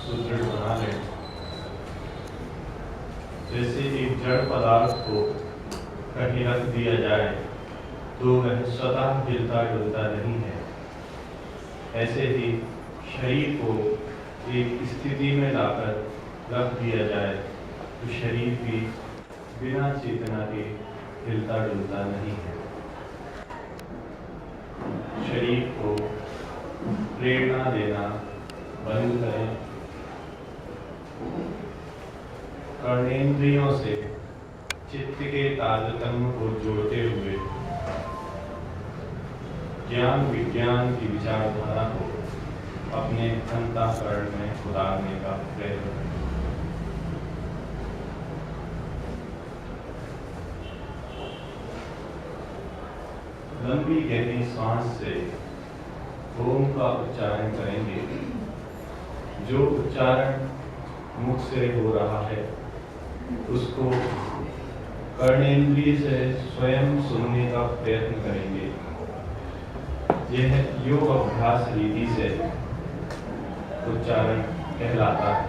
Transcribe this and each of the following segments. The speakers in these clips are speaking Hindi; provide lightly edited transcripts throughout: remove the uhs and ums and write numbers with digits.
सुदृढ़ बना ले। जैसे एक जड़ पदार्थ को कहीं रख दिया जाए तो वह स्वतः हिलता डुलता नहीं है, ऐसे ही शरीर को एक स्थिति में लाकर रख दिया जाए तो शरीर भी बिना चेतना के हिलता डुलता नहीं है। शरीर को प्रेरणा देना बंद करें। कर्णेंद्रियों से चित्त के तारतम्य को जोड़ते हुए ज्ञान विज्ञान की विचारधारा को अपने अंतःकरण में उतारने का प्रयत्न करें। लंबी गहरी सांस से ओम का उच्चारण करेंगे। जो उच्चारण मुख से हो रहा है उसको कर्णेंद्रिय से स्वयं सुनने का प्रयत्न करेंगे। यह योग अभ्यास रीति से उच्चारण कहलाता है।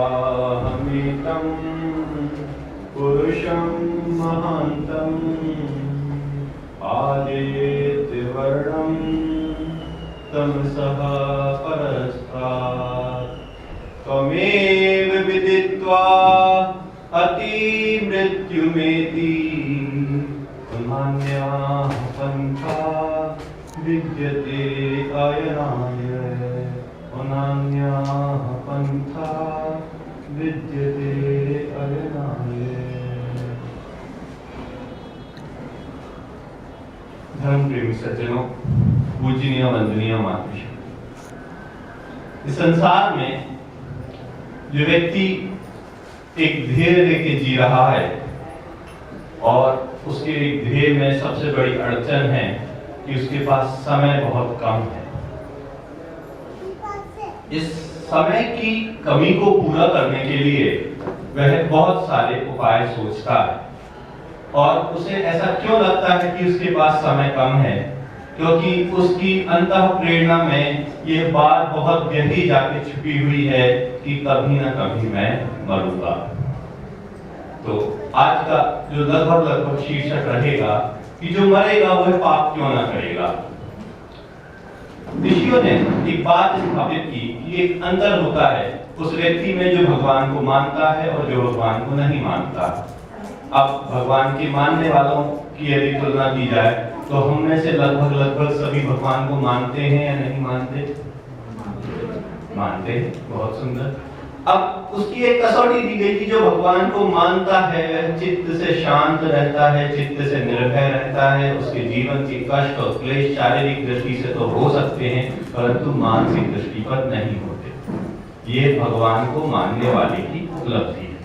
वेदाहमितं पुरुषं महान्तं आदित्यवर्णं तमसः परस्तात् त्वमेव विदित्वा अतिमृत्युमेति नान्यः पन्था विद्यते अयनाय नान्यः पन्था विद्यते अयनाय। धर्म प्रेमी सज्जनों, पूजनीय वंदनीय मातृशक्ति, इस संसार में जो व्यक्ति एक ध्येय लेके जी रहा है और उसके ध्येय में सबसे बड़ी अड़चन है कि उसके पास समय बहुत कम है। इस समय की कमी को पूरा करने के लिए वह बहुत सारे उपाय सोचता है। और उसे ऐसा क्यों लगता है कि उसके पास समय कम है? क्योंकि उसकी अंतः प्रेरणा में यह बात बहुत गहरी जाके छुपी हुई है कि कभी ना कभी मैं मरूंगा। तो आज का जो लगभग शीर्षक रहेगा कि जो मरेगा वह पाप क्यों ना करेगा। ऋषियों ने एक बात स्थापित की कि एक अंतर होता है उस व्यक्ति में जो भगवान को मानता है और जो भगवान को नहीं मानता। अब भगवान के मानने वालों की यदि तुलना की जाए तो हम में से लगभग सभी भगवान को मानते हैं या नहीं मानते? मानते हैं। बहुत सुंदर। अब उसकी एक कसौटी दी गई कि जो भगवान को मानता है वह चित्त से शांत रहता है, चित्त से निर्भय रहता है। उसके जीवन के कष्ट और क्लेश शारीरिक दृष्टि से तो हो सकते हैं परंतु मानसिक दृष्टि पर नहीं होते। ये भगवान को मानने वाले की उपलब्धि है,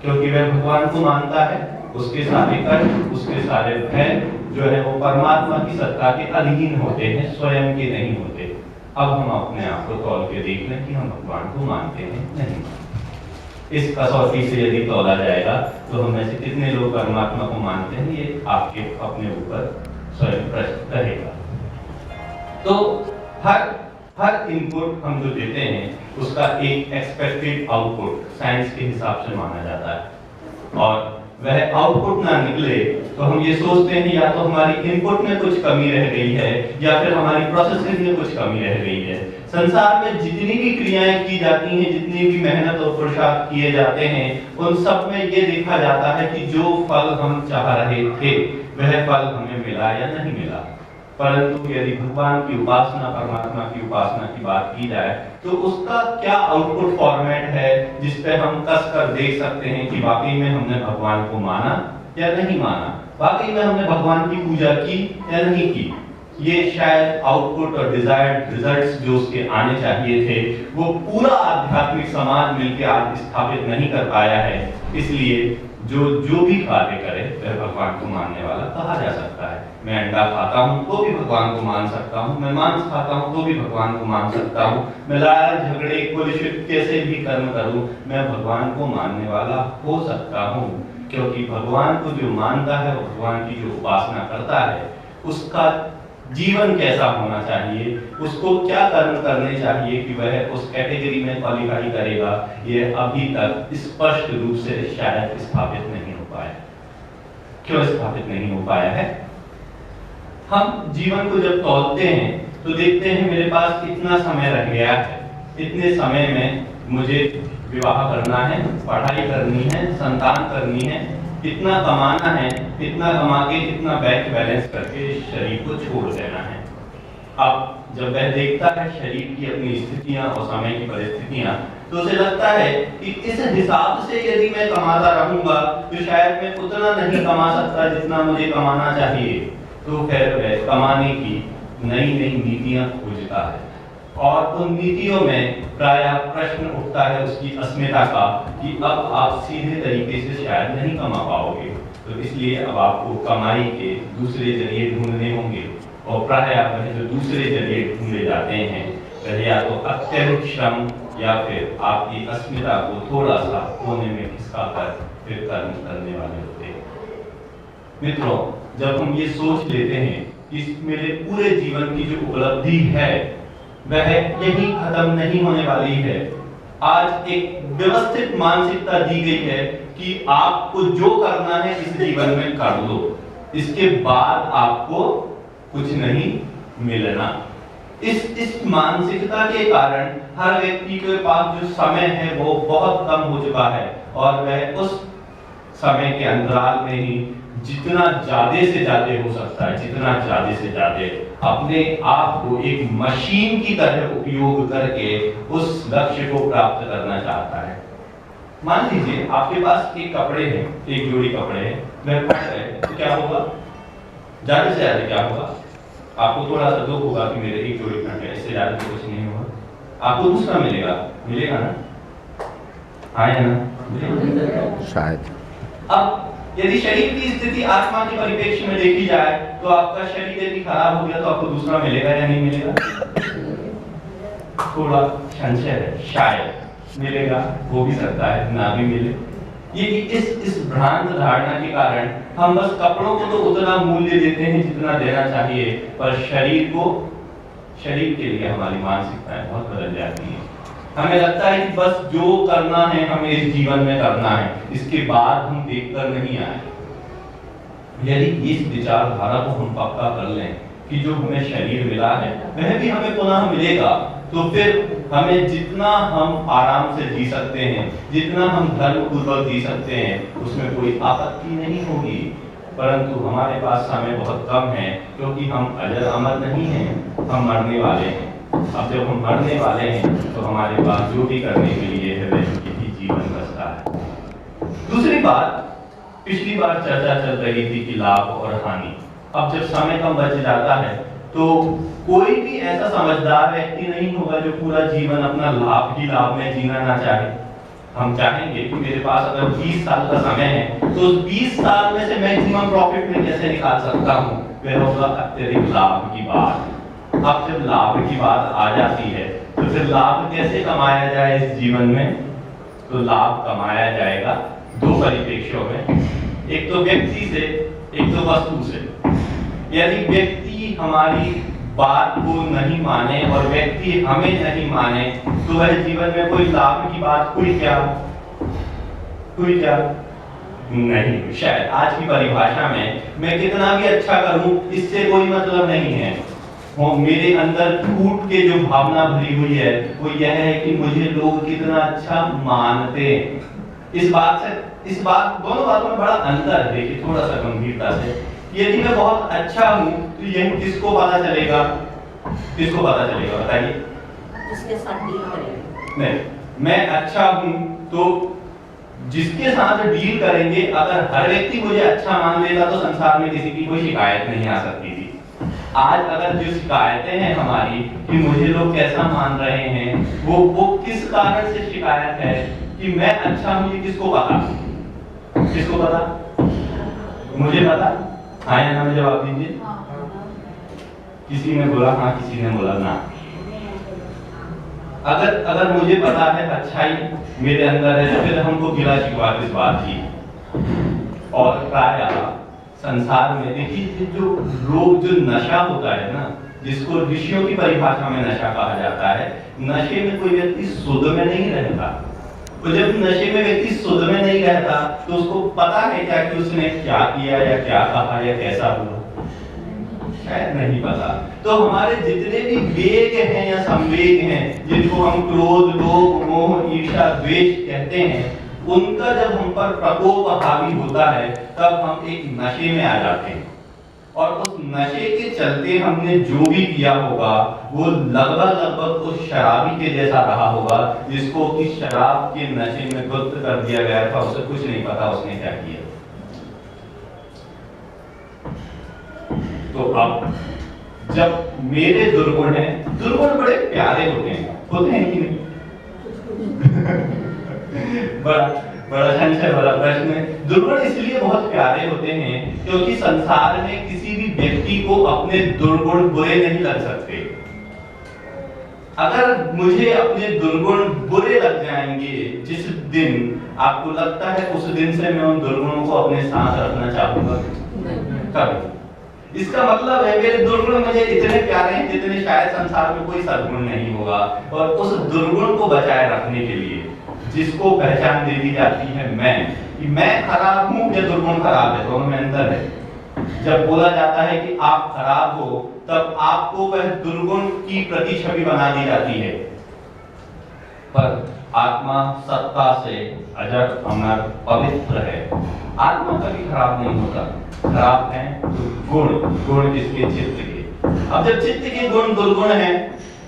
क्योंकि वह भगवान को मानता है। उसके सारे कष्ट, उसके सारे भय जो है वो परमात्मा की सत्ता के अधीन होते हैं, स्वयं के नहीं होते। अब हम अपने आप को तौल के देख लें कि हम भगवान को मानते हैं नहीं मानते। इस कसौटी से यदि तौला जाएगा तो हम में से कितने लोग परमात्मा को मानते हैं, ये आपके अपने ऊपर स्वयं प्रश्न रहेगा। तो हर इनपुट हम जो देते हैं उसका एक एक्सपेक्टेड आउटपुट साइंस के हिसाब से माना जाता है। और वह आउटपुट ना निकले तो हम ये सोचते हैं या तो हमारी इनपुट में कुछ कमी रह गई है या फिर हमारी प्रोसेसिंग में कुछ कमी रह गई है। संसार में जितनी भी क्रियाएं की जाती हैं, जितनी भी मेहनत और पुरुषार्थ किए जाते हैं, उन सब में ये देखा जाता है कि जो फल हम चाह रहे थे वह फल हमें मिला या नहीं मिला। परंतु यदि भगवान की उपासना, परमात्मा की उपासना की बात की जाए तो उसका क्या आउटपुट फॉर्मेट है जिस पे हम कस कर देख सकते हैं कि वाकई में हमने भगवान को माना या नहीं माना, वाकई में हमने भगवान की पूजा की या नहीं की। ये शायद आउटपुट और डिजायर्ड रिजल्ट्स जो उसके आने चाहिए थे वो पूरा आध्यात्मिक समाज मिलकर आज स्थापित नहीं कर पाया है। इसलिए जो भी कार्य करे वह भगवान को मानने वाला कहा जा सकता है। मैं अंडा खाता हूँ तो भी भगवान को मान सकता हूँ, मैं मांस खाता हूँ तो भी भगवान को मान सकता हूँ, मैं लड़ाई झगड़े कुलुषित कैसे भी कर्म करूँ मैं भगवान को मानने वाला हो सकता हूँ। क्योंकि भगवान को जो मानता है, भगवान की जो उपासना करता है, उसका जीवन कैसा होना चाहिए, उसको क्या कर्म करने चाहिए कि वह उस कैटेगरी में क्वालिफाई करेगा, यह अभी तक स्पष्ट रूप से शायद स्थापित नहीं हो पाया। क्यों स्थापित नहीं हो पाया है? हम जीवन को जब तौलते हैं तो देखते हैं मेरे पास इतना समय रह गया है, इतने समय में मुझे विवाह करना है, पढ़ाई करनी है, संतान करनी है, इतना कमाना है, इतना कमा के इतना बैंक बैलेंस करके शरीर को छोड़ देना है। अब जब वह देखता है शरीर की अपनी स्थितियां और समय की परिस्थितियां तो उसे लगता है कि इस हिसाब से यदि मैं कमाता रहूंगा तो शायद मैं उतना नहीं कमा सकता जितना मुझे कमाना चाहिए। तो फिर वह कमाने की नई नई नीतियां खोजता है और उन नीतियों में प्रायः प्रश्न उठता है उसकी अस्मिता का कि अब आप सीधे तरीके से शायद नहीं कमा पाओगे, तो इसलिए अब आपको कमाई के दूसरे जरिए ढूंढने होंगे। और प्रायः वह जो दूसरे जरिए ढूंढे जाते हैं वह या तो अत्यधिक श्रम या फिर आपकी अस्मिता को थोड़ा सा कोने में खिसका कर फिर कर्म करने वाले होते हैं। मित्रों, जब हम ये सोच लेते हैं कि मेरे पूरे जीवन की जो उपलब्धि है वह यही खत्म नहीं होने वाली है, आज एक व्यवस्थित मानसिकता दी गई है कि आपको जो करना है इस जीवन में कर लो, इसके बाद आपको कुछ नहीं मिलना। इस मानसिकता के कारण हर व्यक्ति के पास जो समय है वो बहुत कम हो चुका है और वह उस समय के अंतराल में ही जितना ज्यादा से ज्यादा हो सकता है, जितना ज्यादा से ज्यादा अपने आप को एक मशीन की तरह उपयोग करके उस लक्ष्य को प्राप्त करना चाहता है। मान लीजिए आपके पास एक कपड़े हैं, एक जोड़ी कपड़े हैं, वह फट गए तो क्या होगा? ज्यादा से ज्यादा क्या होगा? आपको थोड़ा सा दुख होगा कि मेरे एक जोड़ी फट गए, इससे ज्यादा तो कुछ नहीं होगा। आपको दूसरा मिलेगा, मिलेगा ना? आया ना? शायद। अब यदि शरीर की स्थिति आत्मा के परिप्रेक्ष्य में देखी जाए तो आपका शरीर यदि खराब हो गया तो आपको दूसरा मिलेगा या नहीं मिलेगा? थोड़ा संशय है, शायद मिलेगा, हो भी सकता है ना भी मिले। ये इस भ्रांत धारणा के कारण हम बस कपड़ों को तो उतना मूल्य देते हैं जितना देना चाहिए, पर शरीर के लिए हमारी मानसिकताएं बहुत बदल जाती हैं। हमें लगता है कि बस जो करना है हमें इस जीवन में करना है, इसके बाद हम देखकर नहीं आए। यदि इस विचारधारा को हम पक्का कर लें कि जो हमें शरीर मिला है वह भी हमें पुनः मिलेगा, तो फिर हमें जितना हम आराम से जी सकते हैं, जितना हम धर्म पूर्वक जी सकते हैं, उसमें कोई आपत्ति नहीं होगी। परंतु हमारे पास समय बहुत कम है क्योंकि हम अजर अमर नहीं हैं, हम मरने वाले हैं। अब जब हम मरने वाले हैं तो हमारे पास जो भी करने के लिए है वह यही जीवन बचता है। दूसरी बात, पिछली बार चर्चा चल रही थी कि लाभ और हानि। अब जब समय कम बच जाता है तो कोई भी ऐसा समझदार व्यक्ति नहीं होगा जो पूरा जीवन अपना लाभ ही लाभ में जीना ना चाहे। हम चाहेंगे कि मेरे पास अगर 20 साल का समय है तो उस 20 साल में से मैक्सिमम प्रॉफिट में कैसे निकाल सकता हूँ, वह होगा अत्यधिक लाभ की बात। अब जब लाभ की बात आ जाती है तो फिर लाभ कैसे कमाया जाए इस जीवन में? तो लाभ कमाया जाएगा दो परिप्रेक्ष्यों में, एक तो व्यक्ति से, एक तो वस्तु से। यदि व्यक्ति हमारी बात को नहीं माने और व्यक्ति हमें नहीं माने तो वह जीवन में कोई लाभ की बात हुई क्या? नहीं, शायद आज की परिभाषा में मैं कितना भी अच्छा करूं इससे कोई मतलब नहीं है। मेरे अंदर टूट के जो भावना भरी हुई है वो यह है कि मुझे लोग कितना अच्छा मानते हैं। इस बात दोनों बातों में बड़ा अंतर है। देखिए थोड़ा सा गंभीरता से, यदि मैं बहुत अच्छा हूं तो यह किसको पता चलेगा? किसको पता चलेगा बताइए? जिसके साथ डील करेंगे। नहीं, मैं अच्छा हूं तो जिसके साथ डील करेंगे, अगर हर व्यक्ति मुझे अच्छा मान लेगा तो संसार में किसी की कोई शिकायत नहीं आ सकती थी। आज अगर जो शिकायतें हैं हमारी कि मुझे लोग कैसा मान रहे हैं, वो किस कारण से शिकायत है कि मैं अच्छा हूं, ये किसको पता? किसको पता? मुझे पता। हाँ या ना में जवाब दीजिए। किसी ने बोला हाँ, किसी ने बोला ना। अगर मुझे पता है अच्छाई मेरे अंदर है तो फिर हमको गिला शिकवा इस बात की। और प्रायः संसार में देखिए जो नशा होता है ना, जिसको ऋषियों की परिभाषा में नशा कहा जाता है, नशे में कोई व्यक्ति सुध में नहीं रहता। तो जब नशे में व्यक्ति सुध में नहीं रहता तो उसको पता है क्या कि उसने क्या किया या क्या कहा या कैसा हुआ? शायद नहीं पता। तो हमारे जितने भी वेग हैं या संवेग हैं, जिनको हम क्रोध, लोभ, मोह, ईर्ष्या, द्वेष कहते हैं, उनका जब हम पर प्रकोप हावी होता है तब हम एक नशे में आ जाते हैं। और उस नशे के चलते हमने जो भी किया होगा वो लगभग उस शराबी के जैसा रहा होगा जिसको कि शराब के नशे में गुप्त कर दिया गया था, उसे कुछ नहीं पता उसने क्या किया। तो अब जब मेरे दुर्गुण हैं, दुर्गुण बड़े प्यारे होते हैं कि नहीं? बड़ा संशय वाला प्रश्न है। दुर्गुण इसलिए बहुत प्यारे होते हैं क्योंकि संसार में किसी भी व्यक्ति को अपने दुर्गुण बुरे नहीं लग सकते। अगर मुझे अपने दुर्गुण बुरे लग जाएंगे जिस दिन, आपको लगता है उस दिन से मैं उन दुर्गुणों को अपने साथ रखना चाहूंगा? कभी। इसका मतलब है मेरे दुर्गुण मुझे इतने प्यारे हैं जितने शायद संसार में कोई सद्गुण नहीं होगा। और उस दुर्गुण को बचाए रखने के लिए जिसको पहचान दे दी जाती है मैं खराब हूं या दुर्गुण खराब है, दोनों में अंतर है। जब बोला जाता है कि आप खराब हो तब आपको वह दुर्गुण की प्रतिछवि बना दी जाती है, पर आत्मा सत्ता से अजर, अमर, पवित्र है। आत्मा कभी खराब नहीं होता। खराब है तो गुण किसके? चित्त के। अब जब चित्त के गुण दुर्गुण हैं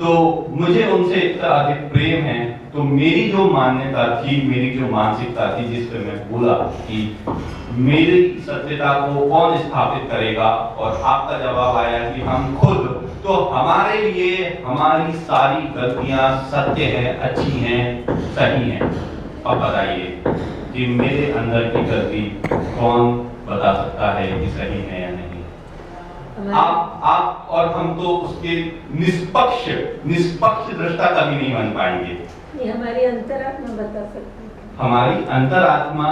तो मुझे उनसे इतना अधिक प्रेम है, तो मेरी जो मान्यता थी, मेरी जो मानसिकता थी, जिस पे मैं बोला कि मेरी सत्यता को कौन स्थापित करेगा, और आपका जवाब आया कि हम खुद। तो हमारे लिए हमारी सारी गलतियां सत्य है, अच्छी हैं, सही हैं। अब बताइए कि मेरे अंदर की गलती कौन बता सकता है कि सही है या नहीं? आप और हम तो उसके निष्पक्ष दृष्टा कभी नहीं बन पाएंगे। ये हमारी अंतरात्मा बता सकती है। हमारी अंतरात्मा,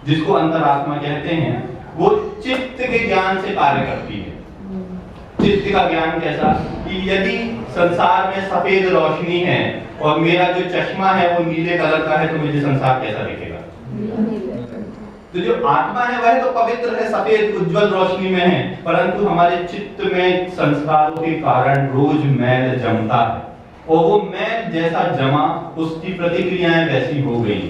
जिसको अंतरात्मा कहते हैं, वो चित्त के ज्ञान से कार्य करती है। चित्त का ज्ञान कैसा? कि यदि संसार में सफेद रोशनी है और मेरा जो चश्मा है वो नीले कलर का है तो मुझे संसार कैसा दिखेगा? तो जो आत्मा है वह तो पवित्र है, सफेद उज्जवल रोशनी में है, परंतु हमारे चित्त में संस्कारों के कारण रोज मैल जमता है, और वो मैल जैसा जमा उसकी प्रतिक्रियाएं वैसी हो गई।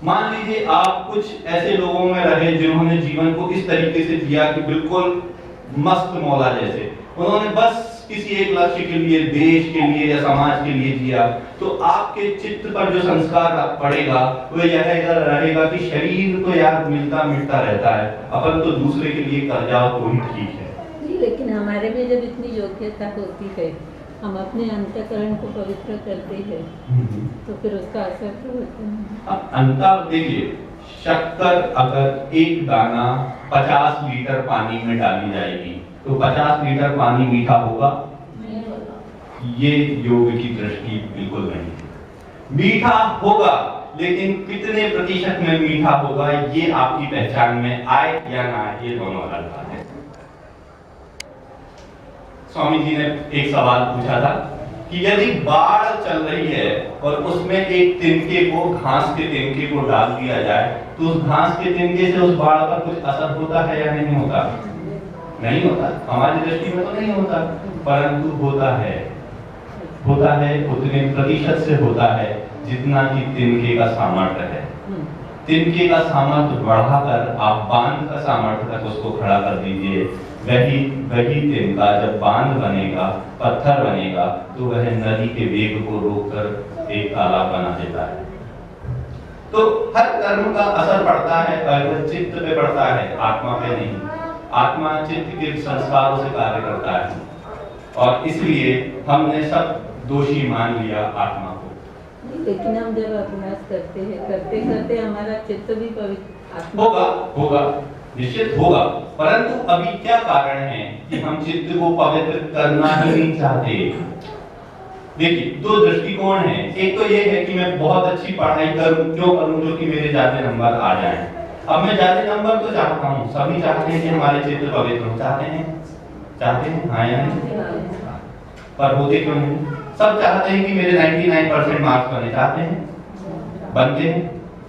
मान लीजिए आप कुछ ऐसे लोगों में रहे जिन्होंने जीवन को इस तरीके से जिया कि बिल्कुल मस्त मौला जैसे, उन्होंने बस किसी एक लक्ष्य के लिए, देश के लिए या समाज के लिए जिया, तो आपके चित्त पर जो संस्कार पड़ेगा वो यह रहेगा कि शरीर तो यार मिलता मिटता रहता है, अपन तो दूसरे के लिए कर जाओ तो ही ठीक है। लेकिन हमारे में जब इतनी योग्यता होती है, हम अपने अंतःकरण को पवित्र करते हैं, तो फिर उसका असर तो होता है। अंतर देखिए, शक्कर अगर एक दाना 50 लीटर पानी में डाली जाएगी तो 50 लीटर पानी मीठा होगा? ये योग की दृष्टि बिल्कुल नहीं। मीठा होगा, लेकिन कितने प्रतिशत में मीठा होगा ये आपकी पहचान में आए या ना आए, ये दोनों अलग बात है। स्वामी जी ने एक सवाल पूछा था कि यदि बाढ़ चल रही है और उसमें एक तिनके को, घास के तिनके को डाल दिया जाए, तो उस घास के तिनके से उस बाढ़ पर कुछ असर होता है या नहीं होता? नहीं होता, हमारी दृष्टि में तो नहीं होता, परंतु होता है उतने प्रतिशत से होता है जितना कि तिनके का सामर्थ्य है। तिनके का सामर्थ्य बढ़ाकर आप बांध का सामर्थ्य तक उसको खड़ा कर दीजिए। वही तिनका जब बांध बनेगा, पत्थर बनेगा, तो वह नदी के वेग को रोककर एक तालाब बना देता है। तो हर कर्म का असर पड़ता है, पर चित्त पे पड़ता है, आत्मा पे नहीं। आत्मा चित्त के संस्कारों से कार्य करता है, और इसलिए हमने सब दोषी मान लिया आत्मा को। लेकिन हम जब अभ्यास करते हैं, करते करते हमारा चित्त भी पवित्र होगा, निश्चित होगा, परंतु अभी क्या कारण है कि हम चित्त को पवित्र करना ही नहीं चाहते? देखिए, दो दृष्टिकोण हैं। एक तो ये है कि मैं बहुत अच्छी पढ़ाई करूं, क्यों करूं? जो कि मेरे ज्यादा नंबर आ जाएं। अब मैं ज्यादा नंबर तो चाहता हूं, सभी चाहते हैं कि हमारे चित्त पवित्र हो, चाहते हैं हाँ या नहीं? पर होते क्यों नहीं? सब चाहते हैं कि मेरे 99% मार्क्स बने, चाहते हैं, बनते हैं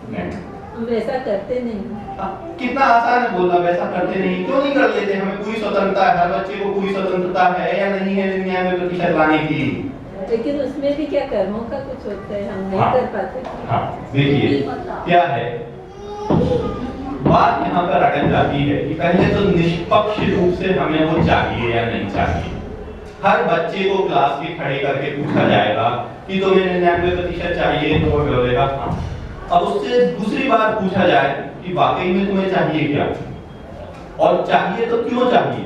नहीं। हम वैसा करते नहीं। कितना आसान है बोलना वैसा करते नहीं। क्यों नहीं कर लेते? हमें पूरी स्वतंत्रता है, हर बच्चे को पूरी स्वतंत्रता है या नहीं है 99% लाने की। लेकिन उसमें भी क्या कर्मों का कुछ होता है, हम नहीं कर पाते। हाँ, देखिए क्या है, बात यहाँ पर अटक जाती है कि पहले तो निष्पक्ष रूप से हमें वो चाहिए या नहीं चाहिए। हर बच्चे को क्लास के खड़े करके पूछा जाएगा कि तुम्हें 99% चाहिए, तो वो बोलेगा हाँ। अब उससे दूसरी बार पूछा जाए कि वाकई में तुम्हें चाहिए क्या, और चाहिए तो क्यों चाहिए,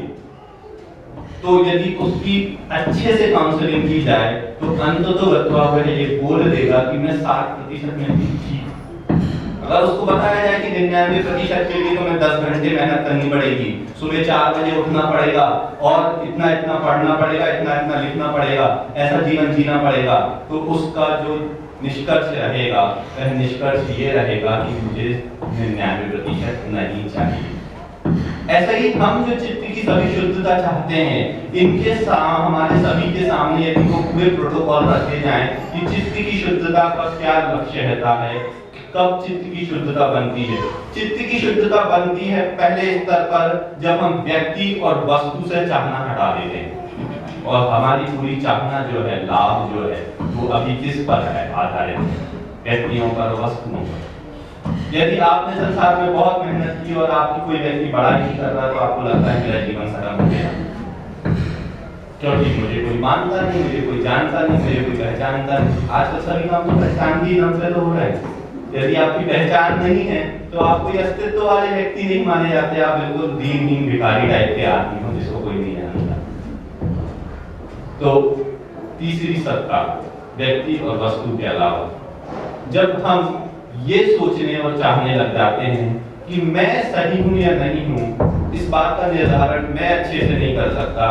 तो यदि उसकी अच्छे से काउंसलिंग की जाए तो अंततः वह ये बोल देगा कि मैं 60% में ठीक। अगर उसको बताया जाए कि 99% के लिए तुम्हें 10 घंटे मेहनत करनी पड़ेगी, सुबह 4 बजे उठना पड़ेगा, और इतना इतना पढ़ना पड़ेगा, इतना इतना लिखना पड़ेगा, ऐसा जीवन जीना पड़ेगा, तो उसका जो निष्कर्ष रहेगा वह निष्कर्ष ये रहेगा कि मुझे 99% नहीं चाहिए। ऐसे ही हम जो चित्त की सभी शुद्धता चाहते हैं, इनके हमारे सभी के सामने यदि वो पूरे प्रोटोकॉल रखे जाएं कि चित्त की शुद्धता का क्या लक्ष्य रहता है, कब चित्त की शुद्धता बनती है। चित्त की शुद्धता बनती है पहले स्तर पर जब हम व्यक्ति और वस्तु से चाहना हटा देते हैं, और हमारी पूरी चाहना जो है, लाभ जो है, वो अभी किस पर है आधारित? व्यक्तियों पर, वस्तुओं पर। यदि आपने संसार में बहुत मेहनत की और आपकी कोई व्यक्ति बड़ा नहीं कर रहा, तो आपको लगता है मेरा जीवन खत्म हो गया, क्योंकि मुझे कोई मानता नहीं, मुझे कोई जानता नहीं, मुझे कोई पहचानता नहीं। आजकल सभी काम तो पहचान की नाम से तो हो रहा है। यदि आपकी पहचान नहीं है तो आप कोई अस्तित्व वाले व्यक्ति नहीं माने जाते, आप बिल्कुल दीनहीन भिखारी टाइप के आदमी हो जिसको कोई नहीं जानता। तो तीसरी सत्ता, व्यक्ति और वस्तु के अलावा, जब हम ये सोचने और चाहने लग जाते हैं कि मैं सही हूं या नहीं हूं, इस बात का निर्धारण मैं अच्छे से नहीं कर सकता,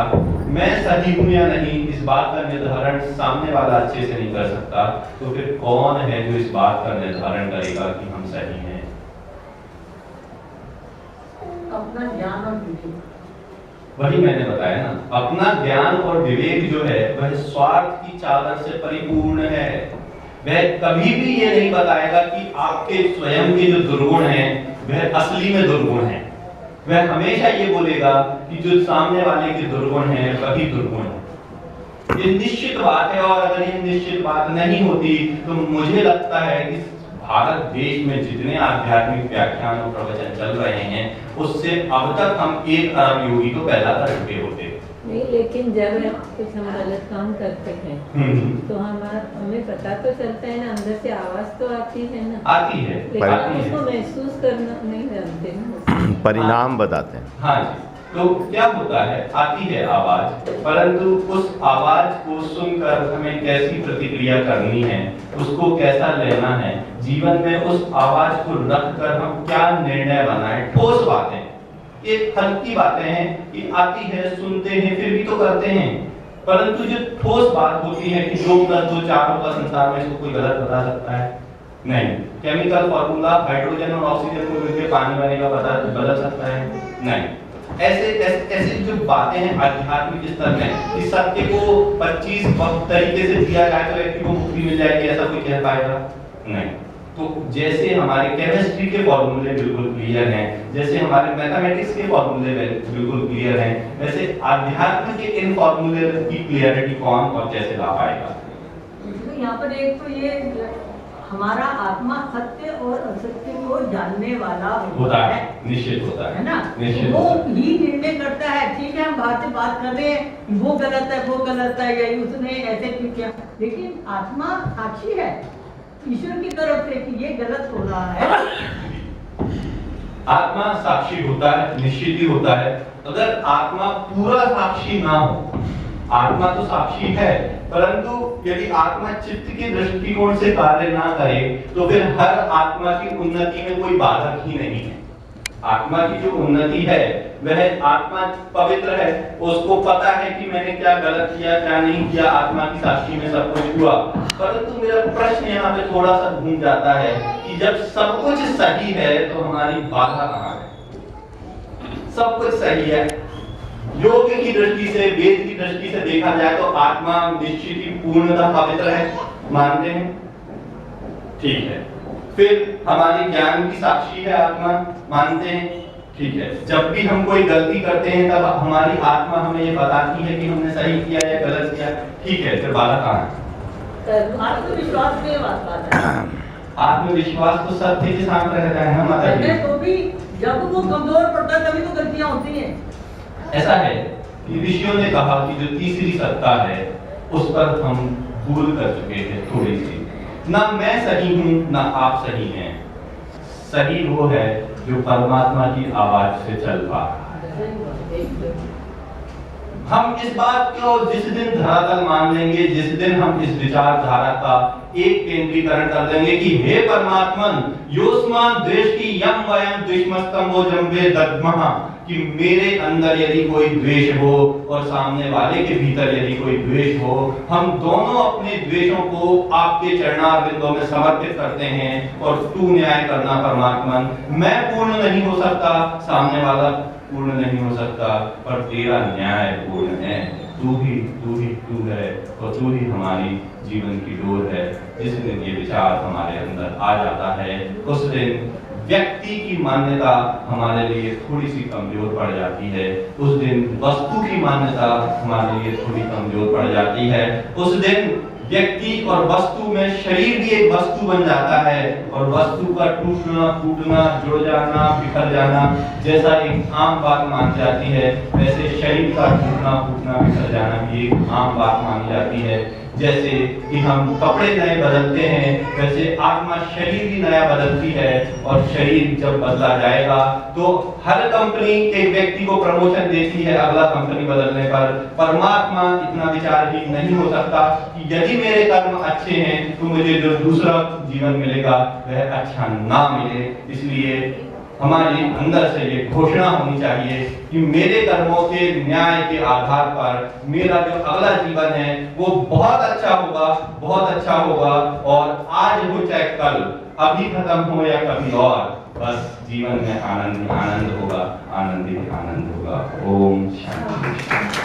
मैं सही हूं या नहीं इस बात का निर्धारण सामने वाला अच्छे से नहीं कर सकता, तो फिर कौन है जो इस बात का निर्धारण करेगा कि हम सही हैं? अपना ज्ञान और विवेक। वही मैंने बताया ना, अपना ज्ञान और विवेक जो है वह स्वार्थ की चादर से परिपूर्ण है। वह कभी भी ये नहीं बताएगा कि आपके स्वयं के जो दुर्गुण हैं वह असली में दुर्गुण हैं। वह हमेशा ये बोलेगा कि जो सामने वाले के दुर्गुण हैं वही दुर्गुण है। ये निश्चित बात है, और अगर ये निश्चित बात नहीं होती तो मुझे लगता है कि भारत देश में जितने आध्यात्मिक व्याख्यान और प्रवचन चल रहे हैं उससे अब तक हम 1 अरब योगी तो पैदा कर चुके होते। नहीं, लेकिन जब कुछ हम गलत काम करते हैं तो हमें पता तो चलता है ना, अंदर से आवाज तो आती है ना, आती है, लेकिन हम उसको महसूस करना नहीं जानते ना, परिणाम बताते हैं। हाँ जी, तो क्या होता है, आती है आवाज, परंतु उस आवाज को सुनकर हमें कैसी प्रतिक्रिया करनी है, उसको कैसा लेना है, जीवन में उस आवाज को रखकर हम क्या निर्णय बनाएं। ठोस बातें, ये हल्की बातें हैं कि आती है, सुनते हैं, फिर भी तो करते हैं, परंतु जो ठोस बात होती है कि 2 + 2 4 होगा संसार में, इसको कोई गलत बता सकता है? नहीं। केमिकल फार्मूला हाइड्रोजन और ऑक्सीजन को मिलकर पानी बनेगा, बदल सकता है? नहीं। ऐसे ऐसे ऐसे जो बातें हैं आध्यात्मिक स्तर में कि सत्य को 25 तरीके से दिया जाए तो व्यक्ति को मुक्ति मिल जाएगी, ऐसा कोई कह पाएगा? नहीं। तो जैसे हमारे केमिस्ट्री के फॉर्मूले बिल्कुल क्लियर हैं, जैसे हमारे मैथमेटिक्स के फॉर्मूले बिल्कुल क्लियर हैं, वैसे आध्यात्म के इन फॉर्मूले की क्लियरिटी कौन और कैसे ला पाएगा? तो यहाँ पर एक तो ये हमारा आत्मा सत्य और असत्य को जानने वाला होता है, निश्चित होता है ना, निश्चित वो होता है। ही निर्णय करता है। ठीक है, हम बाहर से बात कर रहे हैं वो गलत है वो गलत है या उसने ऐसे क्यों किया, लेकिन आत्मा साक्षी है ईश्वर की तरफ से कि ये गलत हो रहा है। आत्मा साक्षी होता है, निश्चित ही होता है। अगर आत्मा पूरा साक्षी ना हो, आत्मा तो साक्षी है, परंतु यदि आत्मा चित्त के दृष्टिकोण से कार्य ना करे तो फिर हर आत्मा की उन्नति में कोई बाधक ही नहीं है। आत्मा की जो उन्नति है वह आत्मा पवित्र है, उसको पता है कि मैंने क्या गलत किया क्या नहीं किया, आत्मा की साक्षी में सब कुछ हुआ। परंतु मेरा प्रश्न यहाँ पे थोड़ा सा घूम जाता है कि जब सब कुछ सही है तो हमारी बाधा कहाँ है? सब कुछ सही है, योग की दृष्टि से, वेद की दृष्टि से देखा जाए तो आत्मा निश्चित ही पूर्णतः पवित्र है, मानते हैं, ठीक है। फिर हमारे ज्ञान की साक्षी है आत्मा, मानते हैं, ठीक है। जब भी हम कोई गलती करते हैं तब हमारी आत्मा हमें ये बताती है कि हमने सही किया या गलत किया, ठीक है। फिर बाधा कहाँ है? आत्मविश्वास में बात है। आत्मविश्वास तो सत्य के साथ रहता है ना माता जी। तो भी जब वो कमजोर पड़ता है तभी तो गलतियां होती हैं। ऐसा है कि ऋषियों ने कहा कि जो तीसरी सत्ता है उस पर हम भूल कर चुके हैं थोड़ी सी। ना मैं सही हूं ना आप सही हैं, सही वो है जो परमात्मा की आवाज से चल पा रहा है। हम इस बात को जिस दिन धरातल मान लेंगे, जिस दिन हम इस विचारधारा का एक केंद्रीकरण कर देंगे कि हे परमात्मन योस्मान द्वेष की यम वयम द्विष्मस्तम वो जम्बे दद्महा, कि मेरे अंदर यदि कोई द्वेष हो और सामने वाले के भीतर यदि कोई द्वेष हो, हम दोनों अपने द्वेषों को आपके चरणारविंदों में समर्पित करते हैं और तू न्याय करना परमात्मन। मैं पूर्ण नहीं हो सकता, सामने वाला पूर्ण नहीं हो सकता, पर तेरा न्याय पूर्ण है। तू ही है और तू ही हमारी जीवन की डोर है। जिस दिन ये विचार हमारे अंदर आ जाता है उस दिन व्यक्ति की मान्यता हमारे लिए थोड़ी सी कमजोर पड़ जाती है, उस दिन वस्तु की मान्यता हमारे लिए थोड़ी कमजोर पड़ जाती है, उस दिन व्यक्ति और वस्तु में शरीर भी एक वस्तु बन जाता है और वस्तु का टूटना फूटना जुड़ जाना बिखर जाना जैसा एक आम बात मानी जाती है, वैसे शरीर का टूटना फूटना बिखर जाना भी एक आम बात मानी जाती है। जैसे कि हम कपड़े नए बदलते हैं वैसे आत्मा शरीर भी नया बदलती है, और शरीर जब बदला जाएगा तो हर कंपनी एक व्यक्ति को प्रमोशन देती है अगला कंपनी बदलने पर। परमात्मा इतना विचारहीन नहीं हो सकता कि यदि मेरे कर्म अच्छे हैं तो मुझे जो दूसरा जीवन मिलेगा वह अच्छा ना मिले। इसलिए हमारे अंदर से ये घोषणा होनी चाहिए कि मेरे कर्मों के न्याय के आधार पर मेरा जो अगला जीवन है वो बहुत अच्छा होगा, बहुत अच्छा होगा। और आज हो चाहे कल, अभी खत्म हो या कभी और, बस जीवन में आनंद आनंद होगा, आनंद ही आनंद होगा। ओम शांति।